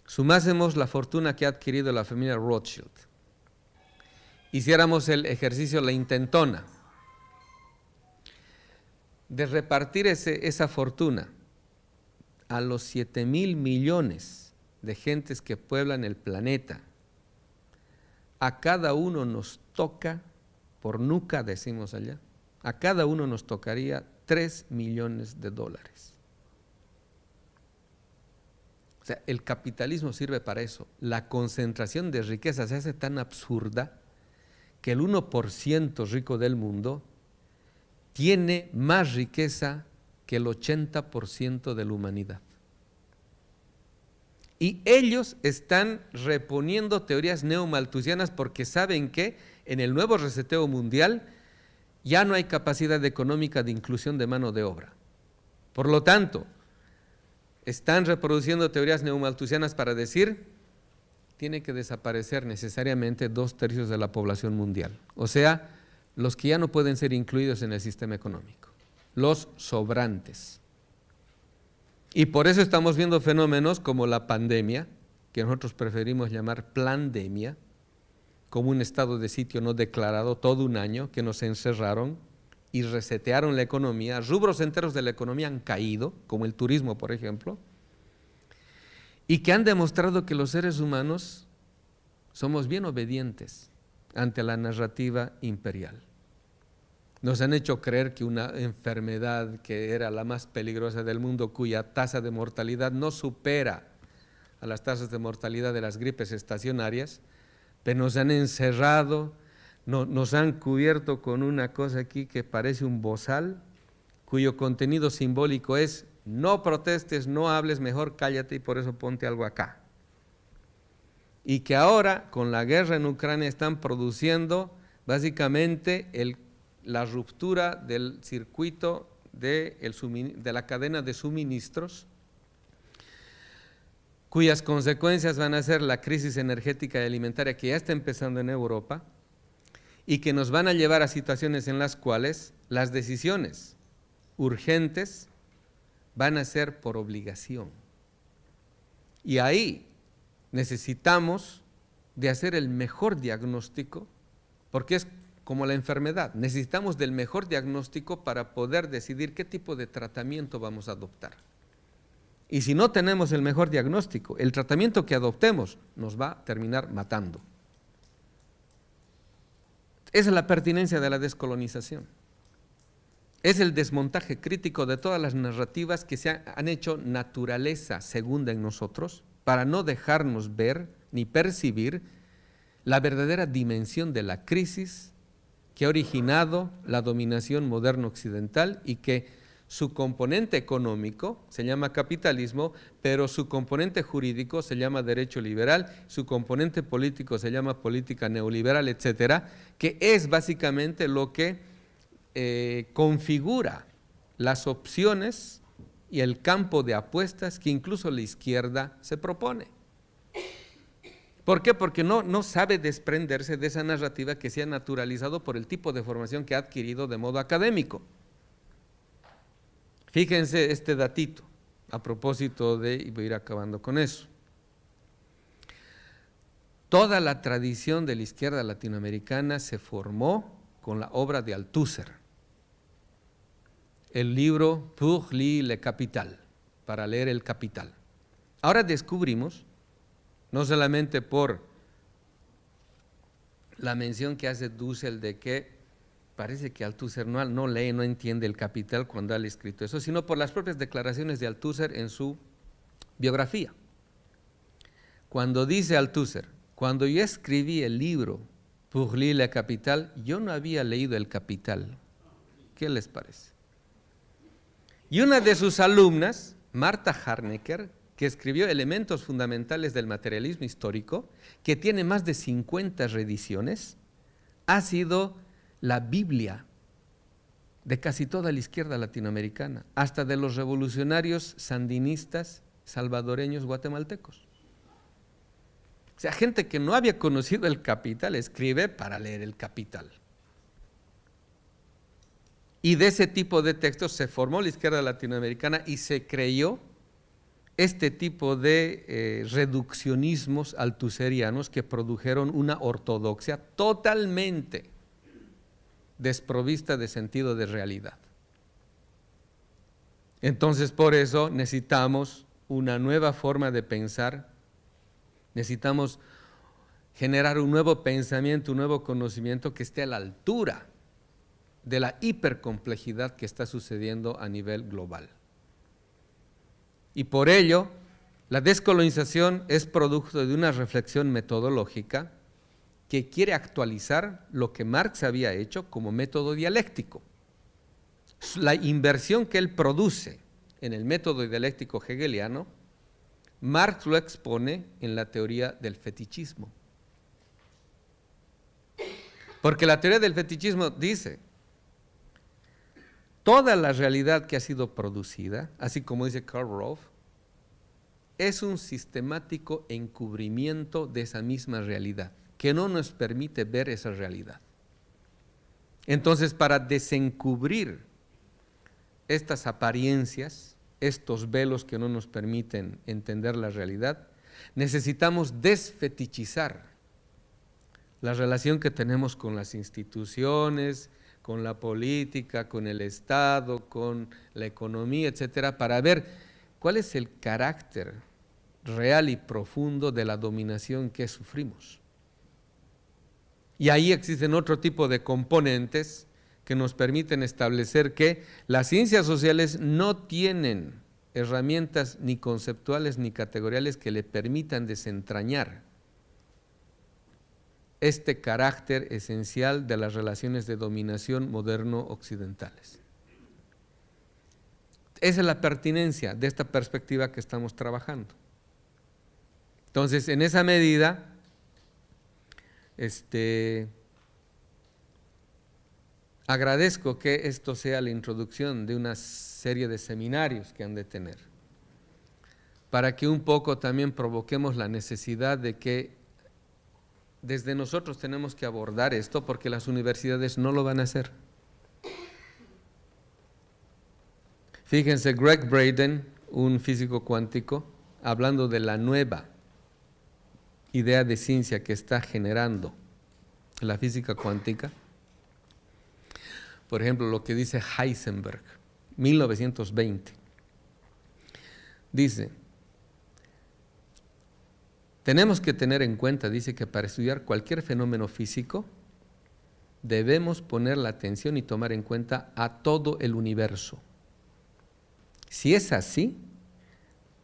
sumásemos la fortuna que ha adquirido la familia Rothschild, hiciéramos el ejercicio, la intentona, de repartir esa fortuna a los 7,000 millones de gentes que pueblan el planeta, a cada uno nos toca, por nuca decimos allá, a cada uno nos tocaría $3 millones. O sea, el capitalismo sirve para eso. La concentración de riqueza se hace tan absurda que el 1% rico del mundo tiene más riqueza que el 80% de la humanidad. Y ellos están reponiendo teorías neomalthusianas porque saben que en el nuevo reseteo mundial ya no hay capacidad económica de inclusión de mano de obra. Por lo tanto, están reproduciendo teorías neomalthusianas para decir, tiene que desaparecer necesariamente 2/3 de la población mundial. O sea, los que ya no pueden ser incluidos en el sistema económico, los sobrantes. Y por eso estamos viendo fenómenos como la pandemia, que nosotros preferimos llamar plandemia, como un estado de sitio no declarado todo un año, que nos encerraron y resetearon la economía. Rubros enteros de la economía han caído, como el turismo, por ejemplo, y que han demostrado que los seres humanos somos bien obedientes ante la narrativa imperial. Nos han hecho creer que una enfermedad que era la más peligrosa del mundo, cuya tasa de mortalidad no supera a las tasas de mortalidad de las gripes estacionarias, pero nos han encerrado, nos han cubierto con una cosa aquí que parece un bozal, cuyo contenido simbólico es no protestes, no hables, mejor cállate y por eso ponte algo acá. Y que ahora con la guerra en Ucrania están produciendo básicamente la ruptura del circuito de la cadena de suministros, cuyas consecuencias van a ser la crisis energética y alimentaria que ya está empezando en Europa, y que nos van a llevar a situaciones en las cuales las decisiones urgentes van a ser por obligación. Y ahí necesitamos de hacer el mejor diagnóstico, porque es como la enfermedad, necesitamos del mejor diagnóstico para poder decidir qué tipo de tratamiento vamos a adoptar. Y si no tenemos el mejor diagnóstico, el tratamiento que adoptemos nos va a terminar matando. Esa es la pertinencia de la descolonización. Es el desmontaje crítico de todas las narrativas que se han hecho naturaleza segunda en nosotros para no dejarnos ver ni percibir la verdadera dimensión de la crisis que ha originado la dominación moderna occidental y que su componente económico se llama capitalismo, pero su componente jurídico se llama derecho liberal, su componente político se llama política neoliberal, etcétera, que es básicamente lo que configura las opciones y el campo de apuestas que incluso la izquierda se propone. ¿Por qué? Porque no sabe desprenderse de esa narrativa que se ha naturalizado por el tipo de formación que ha adquirido de modo académico. Fíjense este datito, a propósito de, y voy a ir acabando con eso. Toda la tradición de la izquierda latinoamericana se formó con la obra de Althusser, el libro Pour lire le Capital, para leer el Capital. Ahora descubrimos, no solamente por la mención que hace Dussel de que parece que Althusser no lee, no entiende el Capital cuando ha escrito eso, sino por las propias declaraciones de Althusser en su biografía. Cuando dice Althusser, cuando yo escribí el libro Pour lire le Capital, yo no había leído el Capital. ¿Qué les parece? Y una de sus alumnas, Marta Harnecker, que escribió Elementos fundamentales del materialismo histórico, que tiene más de 50 reediciones, ha sido la Biblia de casi toda la izquierda latinoamericana, hasta de los revolucionarios sandinistas salvadoreños guatemaltecos. O sea, gente que no había conocido el Capital escribe para leer el Capital. Y de ese tipo de textos se formó la izquierda latinoamericana y se creyó este tipo de reduccionismos althusserianos que produjeron una ortodoxia totalmente desprovista de sentido de realidad. Entonces, por eso necesitamos una nueva forma de pensar, necesitamos generar un nuevo pensamiento, un nuevo conocimiento que esté a la altura de la hipercomplejidad que está sucediendo a nivel global. Y por ello, la descolonización es producto de una reflexión metodológica que quiere actualizar lo que Marx había hecho como método dialéctico. La inversión que él produce en el método dialéctico hegeliano, Marx lo expone en la teoría del fetichismo. Porque la teoría del fetichismo dice, toda la realidad que ha sido producida, así como dice Karl Rove, es un sistemático encubrimiento de esa misma realidad, que no nos permite ver esa realidad. Entonces, para desencubrir estas apariencias, estos velos que no nos permiten entender la realidad, necesitamos desfetichizar la relación que tenemos con las instituciones, con la política, con el Estado, con la economía, etcétera, para ver cuál es el carácter real y profundo de la dominación que sufrimos. Y ahí existen otro tipo de componentes que nos permiten establecer que las ciencias sociales no tienen herramientas ni conceptuales ni categoriales que le permitan desentrañar este carácter esencial de las relaciones de dominación moderno-occidentales. Esa es la pertinencia de esta perspectiva que estamos trabajando. Entonces, en esa medida, agradezco que esto sea la introducción de una serie de seminarios que han de tener, para que un poco también provoquemos la necesidad de que desde nosotros tenemos que abordar esto porque las universidades no lo van a hacer. Fíjense, Greg Braden, un físico cuántico, hablando de la nueva idea de ciencia que está generando la física cuántica. Por ejemplo, lo que dice Heisenberg, 1920. Dice, tenemos que tener en cuenta, dice, que para estudiar cualquier fenómeno físico debemos poner la atención y tomar en cuenta a todo el universo. Si es así,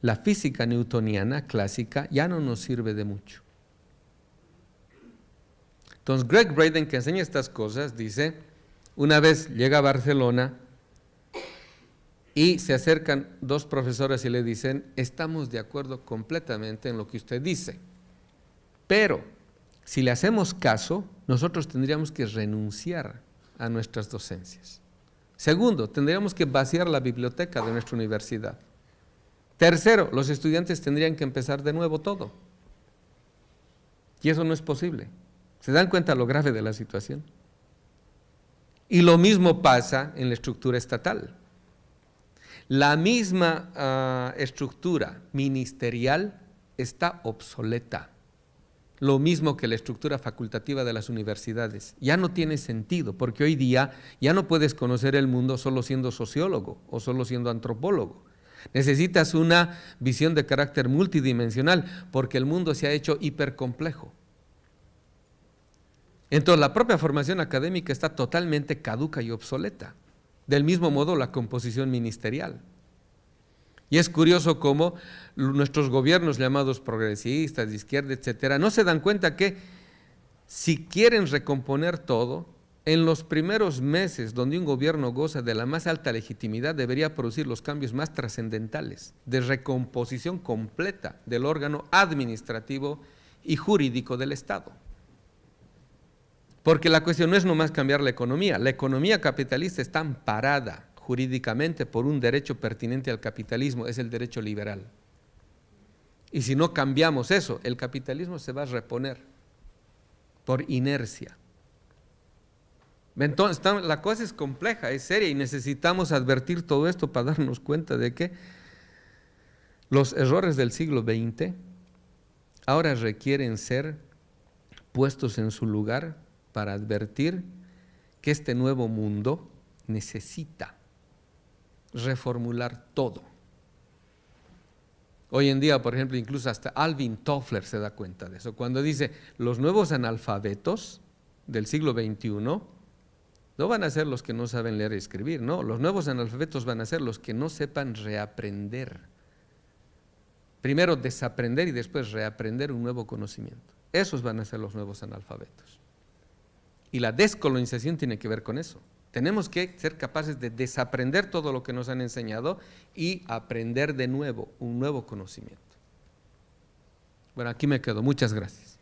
la física newtoniana clásica ya no nos sirve de mucho. Entonces, Greg Braden, que enseña estas cosas, dice, una vez llega a Barcelona y se acercan dos profesores y le dicen, estamos de acuerdo completamente en lo que usted dice, pero si le hacemos caso, nosotros tendríamos que renunciar a nuestras docencias. Segundo, tendríamos que vaciar la biblioteca de nuestra universidad. Tercero, los estudiantes tendrían que empezar de nuevo todo. Y eso no es posible. ¿Se dan cuenta lo grave de la situación? Y lo mismo pasa en la estructura estatal. La misma estructura ministerial está obsoleta. Lo mismo que la estructura facultativa de las universidades. Ya no tiene sentido, porque hoy día ya no puedes conocer el mundo solo siendo sociólogo o solo siendo antropólogo. Necesitas una visión de carácter multidimensional, porque el mundo se ha hecho hipercomplejo. Entonces, la propia formación académica está totalmente caduca y obsoleta. Del mismo modo, la composición ministerial. Y es curioso cómo nuestros gobiernos llamados progresistas, de izquierda, etcétera, no se dan cuenta que si quieren recomponer todo, en los primeros meses donde un gobierno goza de la más alta legitimidad, debería producir los cambios más trascendentales de recomposición completa del órgano administrativo y jurídico del Estado. Porque la cuestión no es nomás cambiar la economía capitalista está amparada jurídicamente por un derecho pertinente al capitalismo, es el derecho liberal. Y si no cambiamos eso, el capitalismo se va a reponer por inercia. Entonces, la cosa es compleja, es seria y necesitamos advertir todo esto para darnos cuenta de que los errores del siglo XX ahora requieren ser puestos en su lugar para advertir que este nuevo mundo necesita reformular todo. Hoy en día, por ejemplo, incluso hasta Alvin Toffler se da cuenta de eso, cuando dice, los nuevos analfabetos del siglo XXI no van a ser los que no saben leer y escribir, no, los nuevos analfabetos van a ser los que no sepan reaprender. Primero desaprender y después reaprender un nuevo conocimiento. Esos van a ser los nuevos analfabetos. Y la descolonización tiene que ver con eso. Tenemos que ser capaces de desaprender todo lo que nos han enseñado y aprender de nuevo, un nuevo conocimiento. Bueno, aquí me quedo. Muchas gracias.